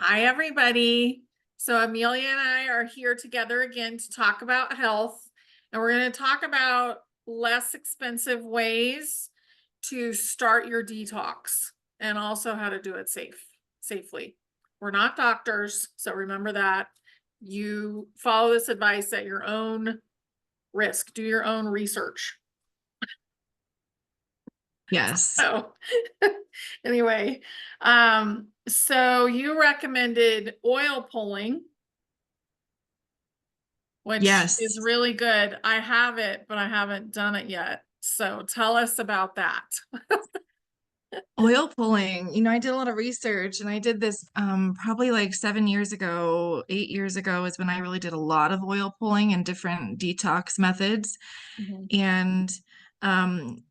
Hi, everybody. So Amelia and I are here together again to talk about health, and we're going to talk about less expensive ways to start your detox and also how to do it safely. We're not doctors, so remember that. You follow this advice at your own risk. Do your own research. Yes. So anyway, so you recommended oil pulling, which is Yes. really good. I have it, but I haven't done it yet. So tell us about that. Oil pulling. I did a lot of research and I did this probably like 7 years ago, 8 years ago is when I really did a lot of oil pulling and different detox methods. Mhm. And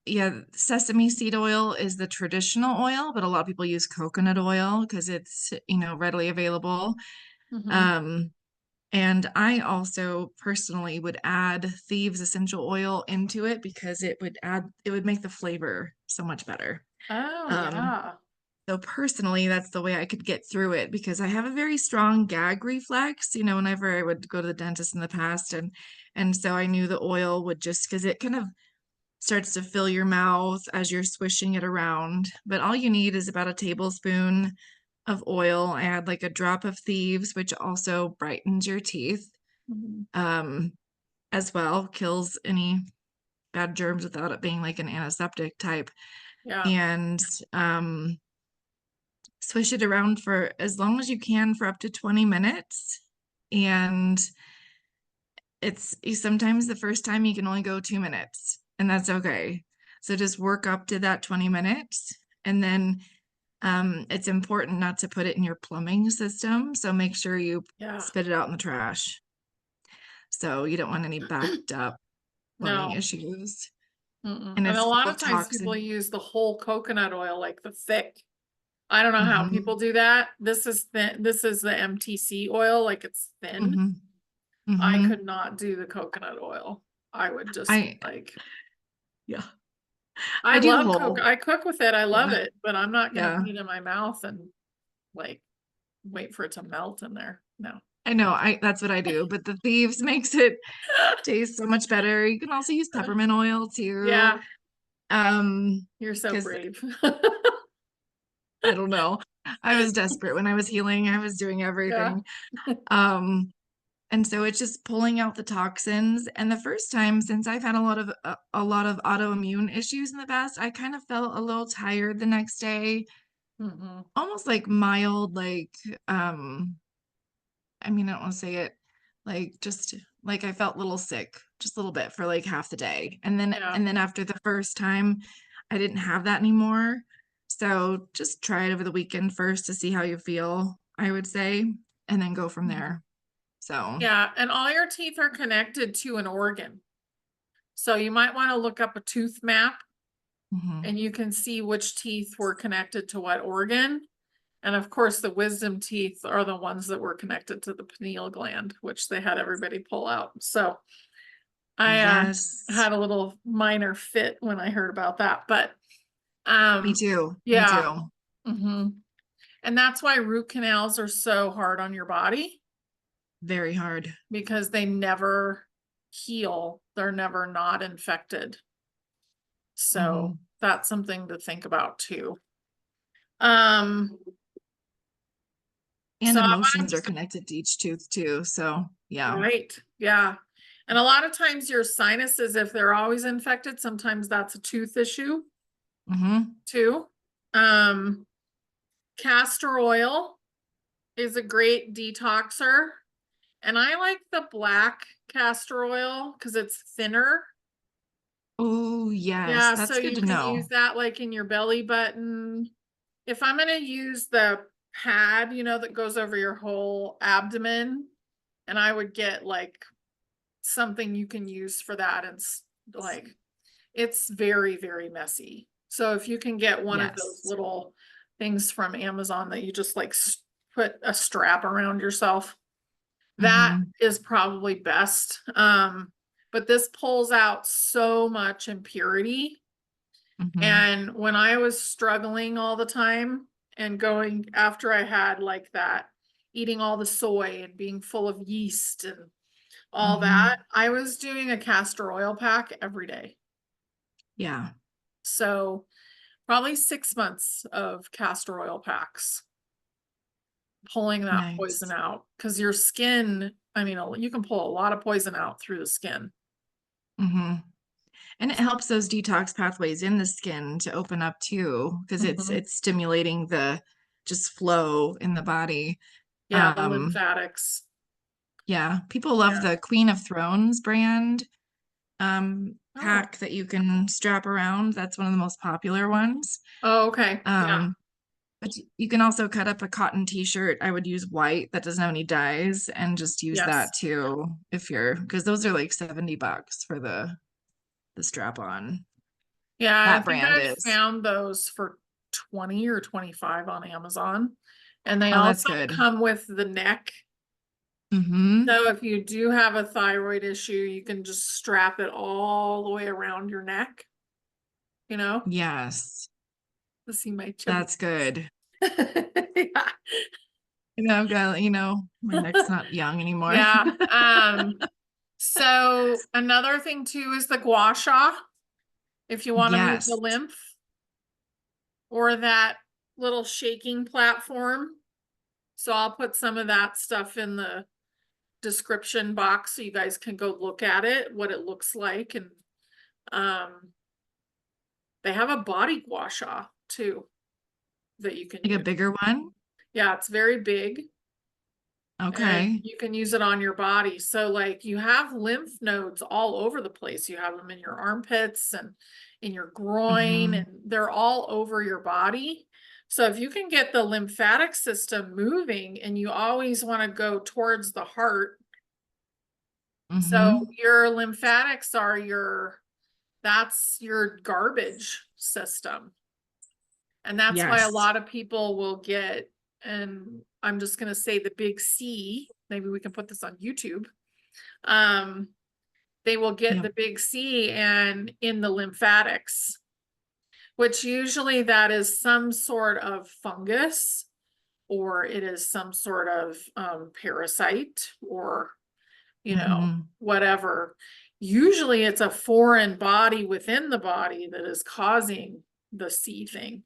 yeah, sesame seed oil is the traditional oil, but a lot of people use coconut oil because it's, readily available. Mhm. Um, and I also personally would add thieves essential oil into it because it would make the flavor so much better. Oh, Um, yeah. so personally, that's the way I could get through it because I have a very strong gag reflex, whenever I would go to the dentist in the past and so I knew the oil would just because it kind of starts to fill your mouth as you're swishing it around. But all you need is about a tablespoon of oil. I add like a drop of thieves, which also brightens your teeth, Mhm. um, as well, kills any bad germs without it being like an antiseptic type. Yeah. And swish it around for as long as you can for up to 20 minutes. And sometimes the first time you can only go 2 minutes, and that's okay. So just work up to that 20 minutes. And then it's important not to put it in your plumbing system. So make sure you Yeah. spit it out in the trash. So you don't want any backed up plumbing No. issues. Mm-mm. And And a it's full lot of of times people toxin. use the whole coconut oil, like the thick. I don't know how people Hmm. do that. This is thin. This is the MTC oil, like it's thin. Hmm. I Hmm. could not do the coconut oil. I would just I like, Yeah, I I do the love coke. whole. I cook with it. I love Yeah. it, but I'm not gonna Yeah. put it in my mouth and like wait for it to melt in there. No. I know, that's what I do, but the thieves makes it taste so much better. You can also use peppermint oil too. Yeah, you're so Because brave. I don't know. I was desperate when I was healing. I was doing Yeah. everything. Um, and so it's just pulling out the toxins. And the first time, since I've had a lot of autoimmune issues in the past, I kind of felt a little tired the next day, Hmm. almost like mild, like um I mean, I don't want to say it like just like I felt a little sick, just a little bit for like half the day. And then Yeah. and then after the first time, I didn't have that anymore. So just try it over the weekend first to see how you feel, I would say, and then go from Mhm. there. So, Yeah, and all your teeth are connected to an organ. So you might want to look up a tooth map mhm. and you can see which teeth were connected to what organ. And of course, the wisdom teeth are the ones that were connected to the pineal gland, which they had everybody pull out. So I Yes, had a little minor fit when I heard about that, but me too. Me yeah. too. Hmm. And that's why root canals are so hard on your body Very hard. because they never heal. They're never not infected. So Mhm. that's something to think about too. Um, And so I emotions want are connected to each tooth too. So, yeah. right. Yeah. And a lot of times your sinuses, if they're always infected, sometimes that's a tooth issue Hmm. too. Um, Castor oil is a great detoxer. And I like the black castor oil because it's thinner. Oh, yes. Yeah, so That's good you to can use know. that like in your belly button. If I'm going to use the pad, that goes over your whole abdomen, and I would get like something you can use for that. And like, it's very, very messy. So if you can get one of those Yes. little things from Amazon that you just like put a strap around yourself, that Hmm. is probably best. But this pulls out so much impurity. Hmm. And when I was struggling all the time and going after I had like that eating all the soy and being full of yeast and all Mhm. that, I was doing a castor oil pack every day. Yeah. So probably 6 months of castor oil packs, pulling that poison Nice. out. Because your skin, I mean, you can pull a lot of poison out through the skin. Mhm. And it helps those detox pathways in the skin to open up too, because Mhm. it's stimulating the just flow in the body. Yeah, the Um, lymphatics. yeah, people love Yeah. the Queen of Thrones brand Oh. pack that you can strap around. That's one of the most popular ones. Oh, okay. Yeah. Um, but you can also cut up a cotton t-shirt. I would use white that doesn't have any dyes and just use Yes. that too if you're because those are like $70 for the strap on. Yeah, I That think brand I've is. found those for 20 or 25 on Amazon. And they Oh, that's also good. come with the neck. Mm-hmm. So if you do have a thyroid issue, you can just strap it all the way around your neck, you know, Yes, to see my chubby. that's good. Yeah. I've got, my neck's not young anymore. Yeah. So another thing too is the gua sha, if you want to move the Yes. lymph, or that little shaking platform. So I'll put some of that stuff in the description box so you guys can go look at it, what it looks like. And um, they have a body gua sha too that you can Like a use. bigger one? Yeah, it's very big and Okay. you can use it on your body. So like you have lymph nodes all over the place. You have them in your armpits and in your groin, Mm-hmm. and they're all over your body. So if you can get the lymphatic system moving, and you always want to go towards the heart. So Mm-hmm. your lymphatics are that's your garbage system. And that's why a Yes. lot of people will get, and I'm just going to say the big C, maybe we can put this on YouTube. Um, they will get Yep. the big C and in the lymphatics, which usually that is some sort of fungus, or it is some sort of parasite, or Mm-hmm. whatever. Usually it's a foreign body within the body that is causing the C thing.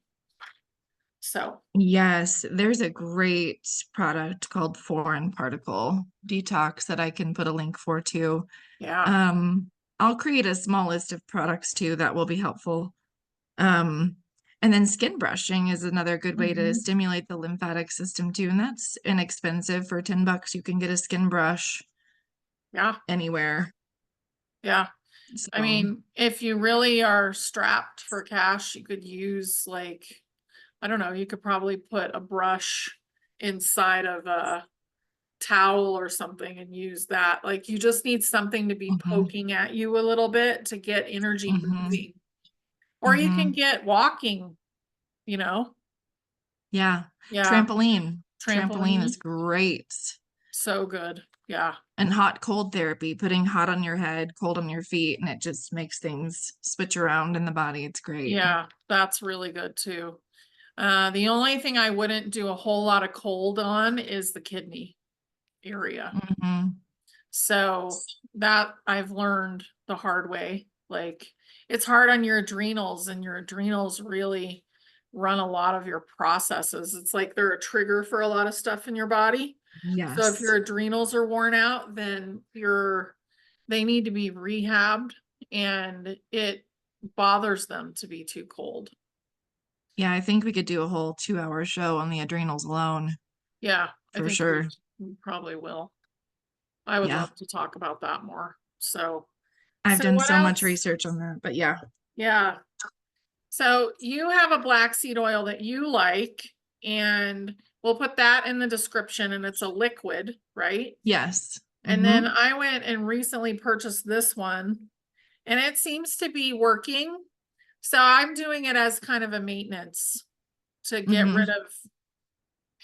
So, Yes, there's a great product called Foreign Particle Detox that I can put a link for too. yeah. Um, I'll create a small list of products too that will be helpful. Um, and then skin brushing is another good way to Mhm. stimulate the lymphatic system too. And that's inexpensive. For $10, you can get a skin brush Yeah. anywhere. Yeah. I So, mean, if you really are strapped for cash, you could use like, I don't know, you could probably put a brush inside of a towel or something and use that. Like you just need something to be mhm, poking at you a little bit to get energy mhm, moving. Or you can mhm. get walking, you know? Yeah. Yeah. Trampoline. Trampoline is Trampoline. great. So good. Yeah. And hot cold therapy, putting hot on your head, cold on your feet, and it just makes things switch around in the body. It's great. Yeah. That's really good too. The only thing I wouldn't do a whole lot of cold on is the kidney area. Hmm. So that I've learned the hard way. Like it's hard on your adrenals, and your adrenals really run a lot of your processes. It's like they're a trigger for a lot of stuff in your body. So if your Yes. adrenals are worn out, then they need to be rehabbed, and it bothers them to be too cold. Yeah, I think we could do a whole 2-hour show on the adrenals alone Yeah, I for think sure. we probably will. I would Yeah. love to talk about that more. So, I've so done what so much else? research on that, but yeah. Yeah. So you have a black seed oil that you like, and we'll put that in the description, and it's a liquid, right? Yes. And then Hmm. I went and recently purchased this one, and it seems to be working. So I'm doing it as kind of a maintenance to get rid Hmm. of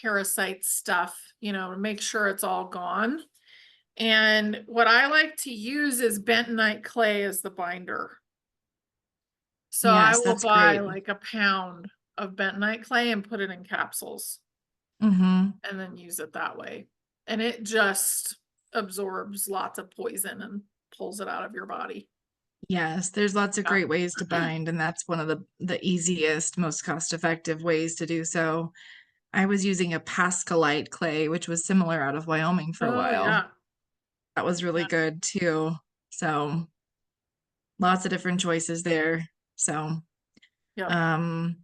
parasite stuff, to make sure it's all gone. And what I like to use is bentonite clay as the binder. So I Yes, will that's buy great. like a pound of bentonite clay and put it in capsules. Mm-hmm. and then use it that way. And it just absorbs lots of poison and pulls it out of your body. Yes, there's lots of great ways to Yeah. bind, and that's one of the easiest, most cost-effective ways to do so. I was using a pascalite clay, which was similar out of Wyoming for a Oh while. yeah. That was really Yeah. good too. So lots of different choices there. So, Yep. um,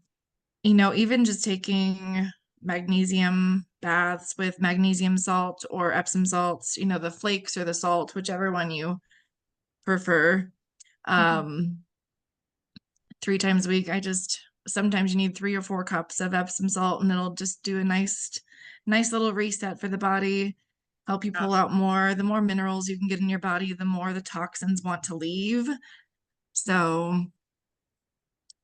even just taking magnesium baths with magnesium salt or Epsom salts, the flakes or the salt, whichever one you prefer. Mhm. Um, 3 times a week. Sometimes you need 3 or 4 cups of Epsom salt and it'll just do a nice little reset for the body, help you Yeah. pull out more. The more minerals you can get in your body, the more the toxins want to leave. So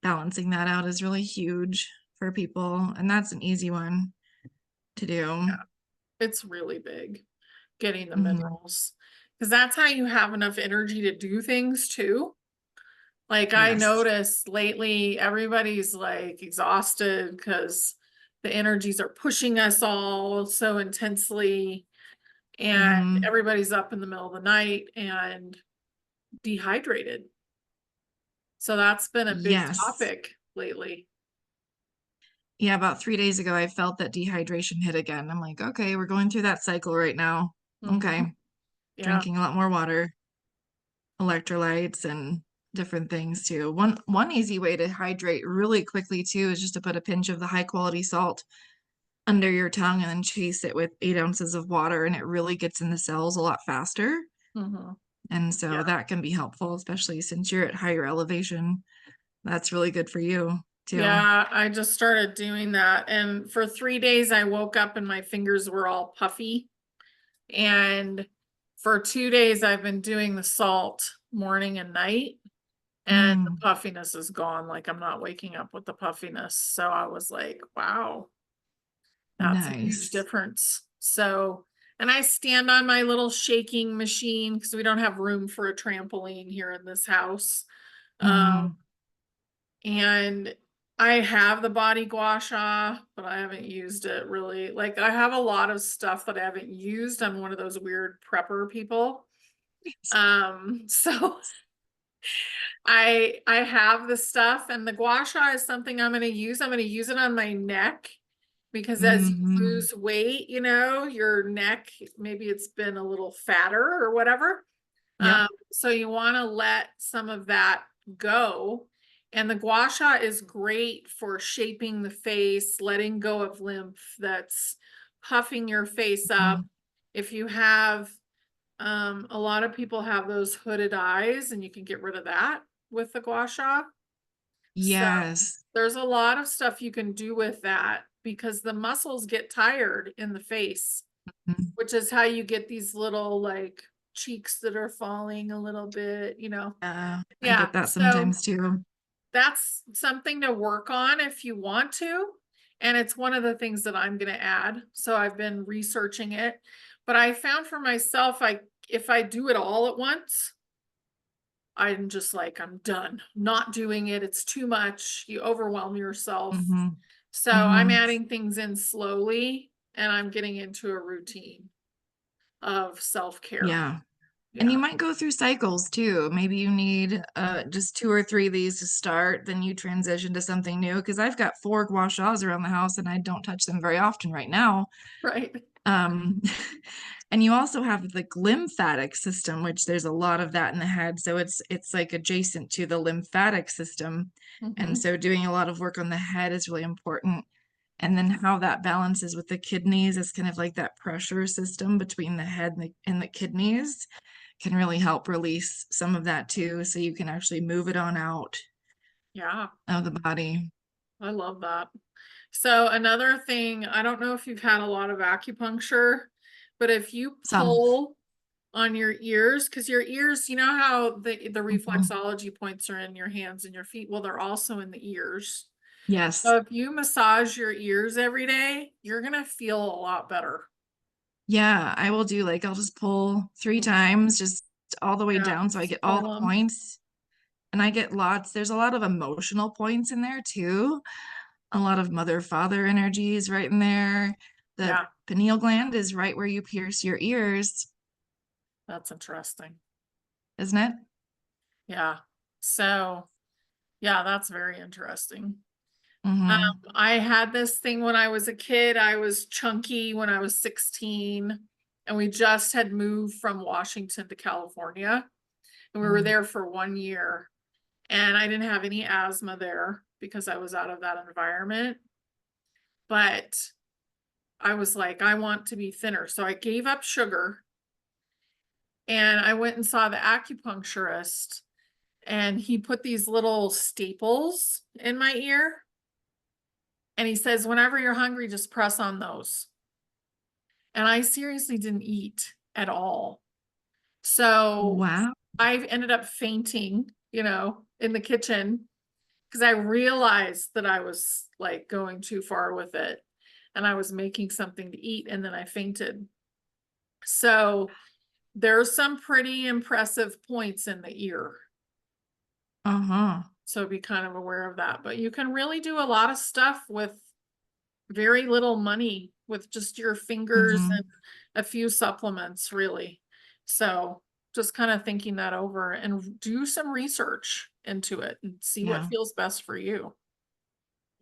balancing that out is really huge for people. And that's an easy one to do. Yeah. It's really big getting the Hmm. minerals because that's how you have enough energy to do things too. Like I Yes. noticed lately, everybody's like exhausted because the energies are pushing us all so intensely, and Hmm. everybody's up in the middle of the night and dehydrated. So that's been a big Yes. topic lately. Yeah, about 3 days ago, I felt that dehydration hit again. I'm like, okay, we're going through that cycle right now. Hmm. Okay. Yeah. Drinking a lot more water, electrolytes, and different things too. One easy way to hydrate really quickly too is just to put a pinch of the high quality salt under your tongue and then chase it with 8 ounces of water, and it really gets in the cells a lot faster. Hmm. And so Yeah. that can be helpful, especially since you're at higher elevation. That's really good for you too. Yeah, I just started doing that. And for 3 days, I woke up and my fingers were all puffy. And for 2 days, I've been doing the salt morning and night, and the Mm, puffiness is gone. Like I'm not waking up with the puffiness. So I was like, wow, that's a huge nice. difference. So, and I stand on my little shaking machine because we don't have room for a trampoline here in this house. Um, Mm, and I have the body gua sha, but I haven't used it really. Like I have a lot of stuff that I haven't used. I'm one of those weird prepper people. So I have the stuff, and the gua sha is something I'm going to use. I'm going to use it on my neck because as you mm-hmm. lose weight, your neck, maybe it's been a little fatter or whatever. Yep. So you want to let some of that go. And the gua sha is great for shaping the face, letting go of lymph that's puffing your face up. Mm, If you have, a lot of people have those hooded eyes, and you can get rid of that with the gua sha. So yes. there's a lot of stuff you can do with that because the muscles get tired in the face, Mm, which is how you get these little like cheeks that are falling a little bit, I Yeah. get that So sometimes too. that's something to work on if you want to. And it's one of the things that I'm going to add. So I've been researching it, but I found for myself, if I do it all at once, I'm just like, I'm done not doing it. It's too much. You overwhelm yourself. Hmm. So I'm Hmm. adding things in slowly, and I'm getting into a routine of self-care. Yeah. And you Yeah. might go through cycles too. Maybe you need just 2 or 3 of these to start, then you transition to something new. Because I've got 4 gua shas around the house and I don't touch them very often right now. Right. Um, and you also have the lymphatic system, which there's a lot of that in the head. So it's like adjacent to the lymphatic system. And Hmm. so doing a lot of work on the head is really important. And then how that balances with the kidneys is kind of like that pressure system between the head and the kidneys can really help release some of that too. So you can actually move it on out Yeah. of the body. I love that. So another thing, I don't know if you've had a lot of acupuncture, but if you Some. pull on your ears, because your ears, you know how the Mhm. reflexology points are in your hands and your feet? Well, they're also in the ears. Yes. So if you massage your ears every day, you're gonna feel a lot better. Yeah, I will do like I'll just pull 3 times, just all the way Yeah, down so I just get all pull the them. points. And I get there's a lot of emotional points in there too. A lot of mother father energies right in there. The Yeah, pineal gland is right where you pierce your ears, that's interesting. isn't it? Yeah. So, yeah, that's very interesting. Mm-hmm. I had this thing when I was a kid. I was chunky when I was 16, and we just had moved from Washington to California, and we were Mm. there for 1 year. And I didn't have any asthma there because I was out of that environment. But I was like, I want to be thinner. So I gave up sugar and I went and saw the acupuncturist, and he put these little staples in my ear. And he says, whenever you're hungry, just press on those. And I seriously didn't eat at all. So Wow. I ended up fainting, in the kitchen because I realized that I was like going too far with it, and I was making something to eat, and then I fainted. So there's some pretty impressive points in the ear. Uh-huh. So be kind of aware of that. But you can really do a lot of stuff with very little money with just your fingers Mm-hmm. and a few supplements, really. So just kind of thinking that over and do some research into it and see what Yeah, feels best for you.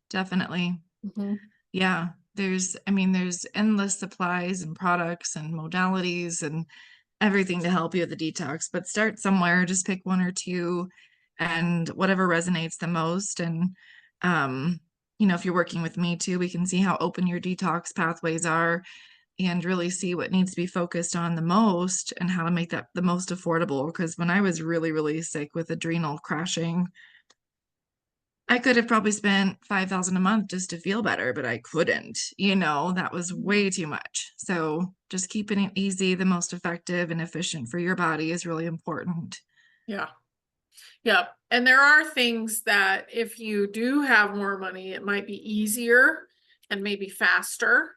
definitely. Mhm. Yeah. There's endless supplies and products and modalities and everything to help you with the detox, but start somewhere, just pick one or two and whatever resonates the most. And, um, if you're working with me too, we can see how open your detox pathways are and really see what needs to be focused on the most and how to make that the most affordable. Because when I was really, really sick with adrenal crashing, I could have probably spent 5,000 a month just to feel better, but I couldn't. That was way too much. So just keeping it easy, the most effective and efficient for your body is really important. Yeah. Yeah. And there are things that if you do have more money, it might be easier and maybe faster,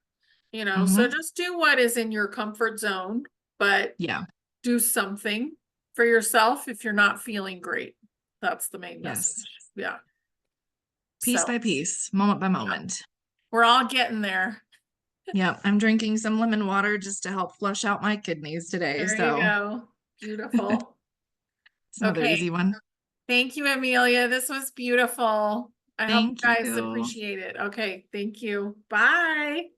so Hmm. just do what is in your comfort zone, but Yeah. do something for yourself if you're not feeling great. That's the main Yes. message. Yeah. Piece So, by piece, moment by yeah, moment. we're all getting there. Yeah. I'm drinking some lemon water just to help flush out my kidneys today. There you So go. Beautiful. it's another Okay. easy one. Thank you, Amelia. This was beautiful. I hope you Thank guys you. appreciate it. Okay. Thank you. Bye.